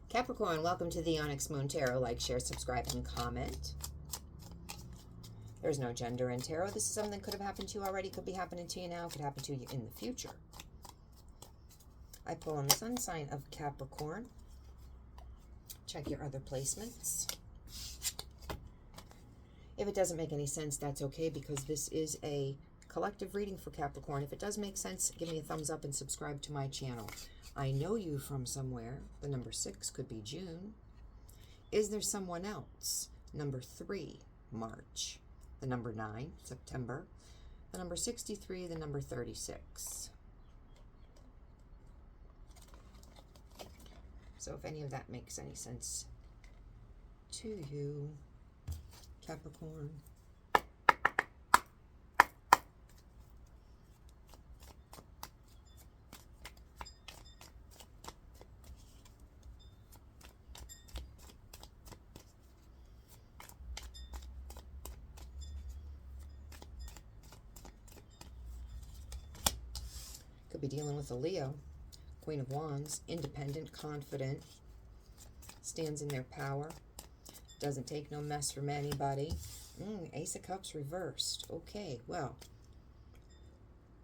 Capricorn, welcome to the Onyx Moon Tarot. Like, share, subscribe, and comment. There's no gender in tarot. This is something that could have happened to you already, could be happening to you now, could happen to you in the future. I pull on the sun sign of Capricorn. Check your other placements. If it doesn't make any sense, that's okay, because this is a collective reading for Capricorn. If it does make sense, give me a thumbs up and subscribe to my channel. I know you from somewhere. The number 6 could be June. Is there someone else? Number 3, March. The number 9, September. The number 63, the number 36. So if any of that makes any sense to you, Capricorn. Could be dealing with a Leo. Queen of Wands, independent, confident, stands in their power, doesn't take no mess from anybody. Ace of Cups reversed. Okay, well,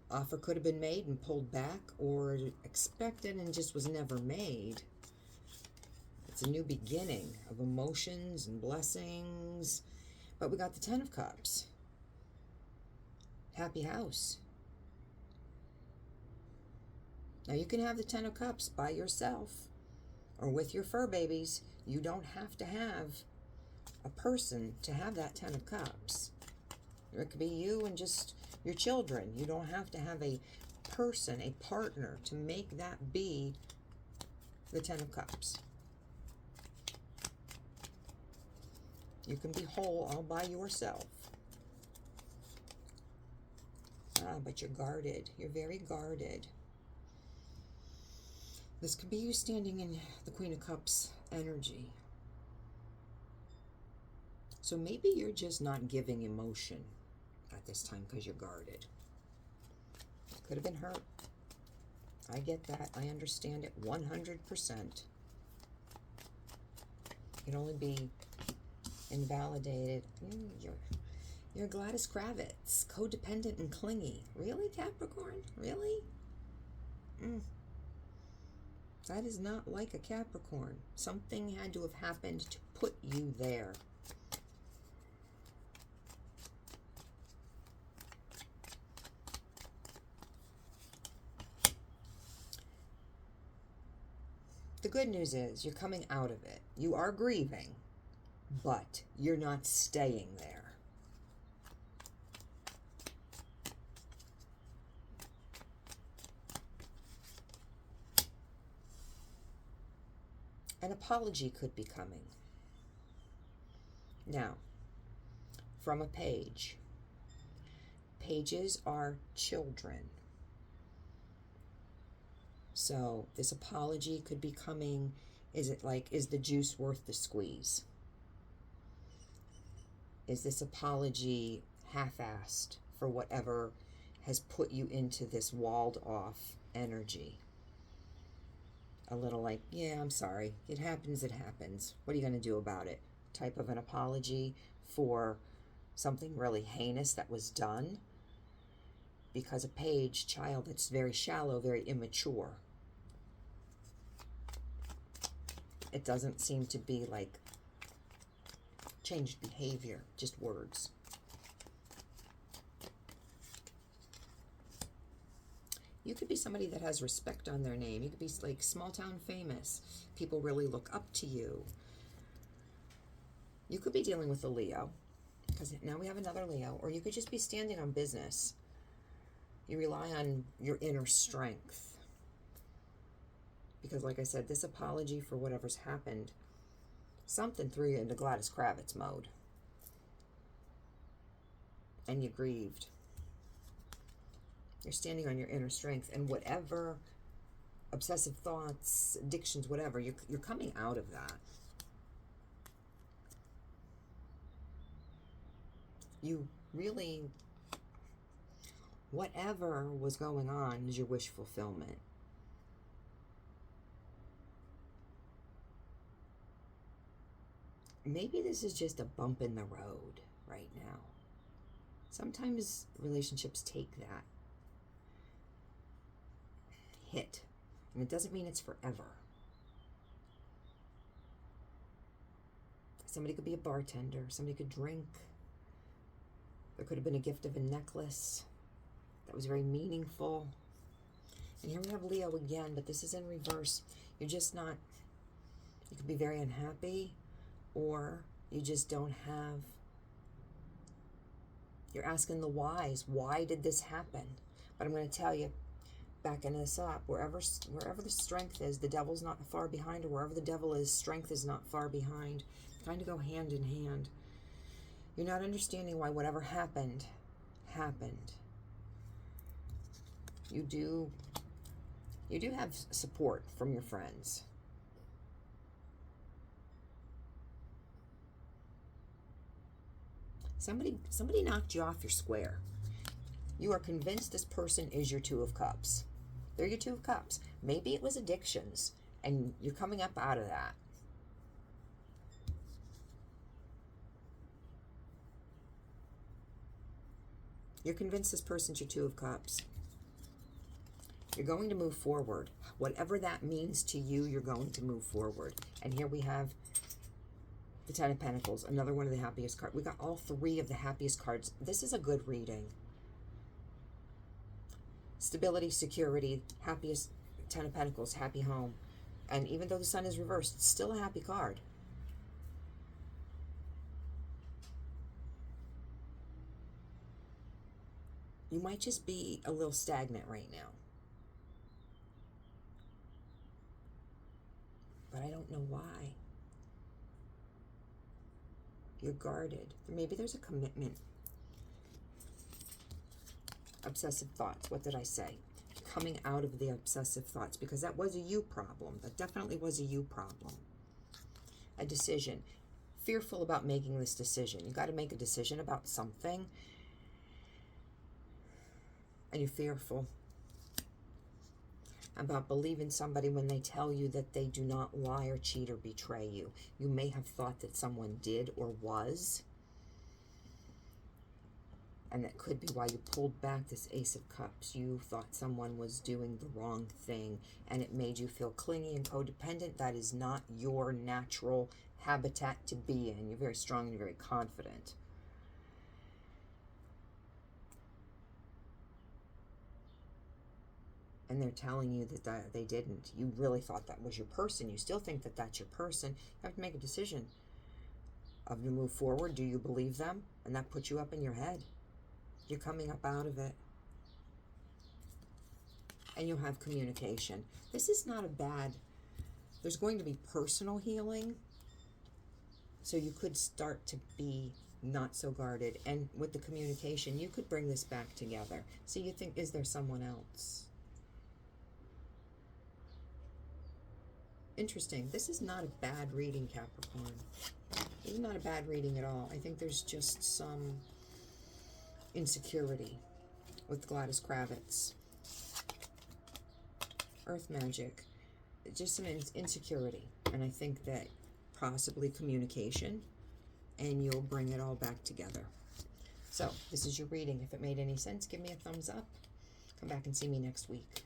offer could have been made and pulled back, or expected and just was never made. It's a new beginning of emotions and blessings. But we got the 10 of Cups. Happy house. Now you can have the 10 of Cups by yourself or with your fur babies. You don't have to have a person to have that 10 of Cups. It could be you and just your children. You don't have to have a person, a partner, to make that be the 10 of Cups. You can be whole all by yourself. But you're guarded. You're very guarded. This could be you standing in the Queen of Cups energy. So maybe you're just not giving emotion at this time because you're guarded. Could have been hurt. I get that. I understand it 100%. It can only be invalidated. You're Gladys Kravitz, codependent and clingy. Really, Capricorn? Really? That is not like a Capricorn. Something had to have happened to put you there. The good news is you're coming out of it. You are grieving, but you're not staying there. An apology could be coming. Now, from a page. Pages are children. So this apology could be coming. Is it like, is the juice worth the squeeze? Is this apology half-assed for whatever has put you into this walled-off energy? A little like, yeah, I'm sorry. It happens, it happens. What are you going to do about it? Type of an apology for something really heinous that was done. Because a page, child that's very shallow, very immature. It doesn't seem to be like changed behavior, just words. You could be somebody that has respect on their name. You could be like small town famous. People really look up to you. You could be dealing with a Leo, because now we have another Leo. Or you could just be standing on business. You rely on your inner strength. Because like I said, this apology for whatever's happened, something threw you into Gladys Kravitz mode. And you grieved. You're standing on your inner strength, and whatever obsessive thoughts, addictions, whatever, you're coming out of that. You really, whatever was going on is your wish fulfillment. maybe this is just a bump in the road right now. Sometimes relationships take that hit, and it doesn't mean it's forever. Somebody could be a bartender, somebody could drink. There could have been a gift of a necklace that was very meaningful. And here we have Leo again, but this is in reverse. You're just not, you could be very unhappy, or you just don't have, you're asking the whys. Why did this happen? But I'm going to tell you, backing this up, wherever the strength is, the devil's not far behind, or wherever the devil is, strength is not far behind. Kind of go hand in hand. You're not understanding why whatever happened. You do have support from your friends. Somebody knocked you off your square. You are convinced this person is your Two of Cups. They're your Two of Cups. Maybe it was addictions, and you're coming up out of that. You're convinced this person's your Two of Cups. You're going to move forward. Whatever that means to you, you're going to move forward. And here we have the Ten of Pentacles, another one of the happiest cards. We got all three of the happiest cards. This is a good reading. Stability, security, happiest, Ten of Pentacles, happy home. And even though the Sun is reversed, it's still a happy card. You might just be a little stagnant right now. But I don't know why. You're guarded. Maybe there's a commitment. Obsessive thoughts. What did I say? Coming out of the obsessive thoughts, because that was a you problem. That definitely was a you problem. A decision. Fearful about making this decision. You got to make a decision about something, and you're fearful about believing somebody when they tell you that they do not lie or cheat or betray you. You may have thought that someone did or was, and that could be why you pulled back this Ace of Cups. You thought someone was doing the wrong thing, and it made you feel clingy and codependent. That is not your natural habitat to be in. You're very strong and you're very confident. And they're telling you that they didn't. You really thought that was your person. You still think that that's your person. You have to make a decision of to move forward. Do you believe them? And that puts you up in your head. You're coming up out of it. And you'll have communication. This is not a bad... There's going to be personal healing. So you could start to be not so guarded. And with the communication, you could bring this back together. So you think, is there someone else? Interesting. This is not a bad reading, Capricorn. This is not a bad reading at all. I think there's just some insecurity with Gladys Kravitz. Earth magic. Just some insecurity. And I think that possibly communication, and you'll bring it all back together. So, this is your reading. If it made any sense, give me a thumbs up. Come back and see me next week.